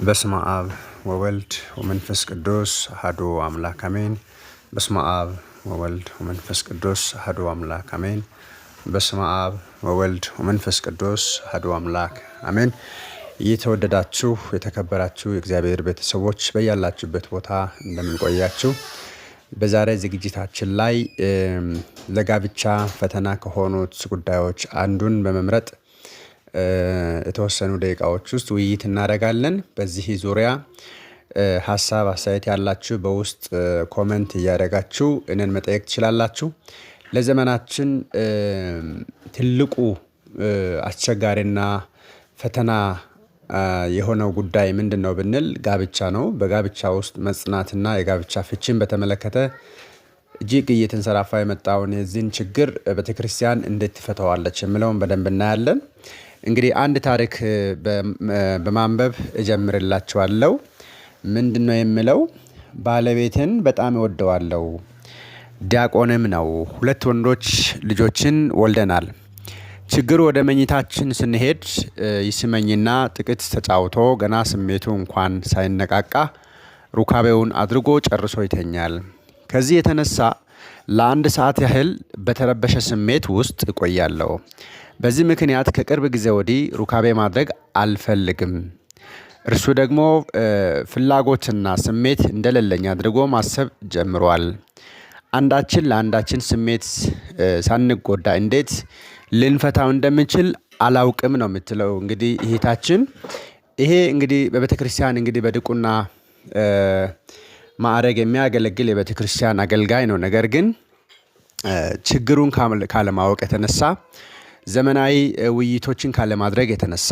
በስመ አብ ወወልድ ወመንፈስ ቅዱስ አሐዱ አምላክ አሜን። በስመ አብ ወወልድ ወመንፈስ ቅዱስ አሐዱ አምላክ አሜን። በስመ አብ ወወልድ ወመንፈስ ቅዱስ አሐዱ አምላክ አሜን። የተወደዳችሁ የተከበራችሁ የእግዚአብሔር ቤተሰቦች በያላችሁበት ቦታ እንደምንቆያችሁ በዛሬ ዝግጅታችን ላይ ለጋብቻ ፈተና ከሆኑት ጉዳዮች አንዱን በመምረጥ የተወሰኑ ደቂቃዎች ውስጥ ውይይት እናደርጋለን። በዚህ ዙሪያ ሀሳብ አስተያየት ያላችሁ በውስጥ ኮሜንት እያደረጋችሁ እኔን መጠየቅ ትችላላችሁ። ለዘመናችን ትልቁ አስቸጋሪና ፈተና የሆነው ጉዳይ ምንድነው ብንል ጋብቻ ነው። በጋብቻ ውስጥ መጽናትና የጋብቻ ፍቺን በተመለከተ እጅግ እየተንሰራፋ የመጣውን የዚህን ችግር ቤተክርስቲያን እንዴት ትፈታዋለች የሚለውን በደንብ እናያለን። እንግዲህ አንድ ታሪክ በማንበብ እጀምርላችኋለሁ። ምንድነው የሚለው? ባለቤትን በጣም እወደዋለሁ፣ ዲያቆንም ነው። 2 ወንዶች ልጆችን ወልደናል። ችግሩ ወደ መኝታችን ስንሄድ ይስመኝና ጥቂት ተጫውቶ ገና ስሜቱ እንኳን ሳይነቃቃ ሩካቤውን አድርጎ ጨርሶ ይተኛል። ከዚህ የተነሳ ለ1 ሰዓት ያህል በተረበሸ ስሜት ውስጥ እቆያለሁ። በዚህ ምክንያት ከቅርብ ጊዜ ወዲህ ሩካቤ ማድረግ አልፈልግም። እርሱ ደግሞ ፍላጎትና ስሜት እንደሌለኝ አድርጎ ማሰብ ጀምሯል። አንዳችን ለአንዳችን ስሜት ሳንጎዳ እንዴት ልንፈታው እንደምንችል አላውቅም ነው የምትለው እንግዲህ እህታችን። ይሄ እንግዲህ በቤተክርስቲያን እንግዲህ በድቁና ማዕረግ የሚያገለግል የቤተክርስቲያን አገልጋይ ነው። ነገር ግን ችግሩን ካለማወቅ የተነሳ ዘመናዊ ውይይቶችን ካለማድረግ የተነሳ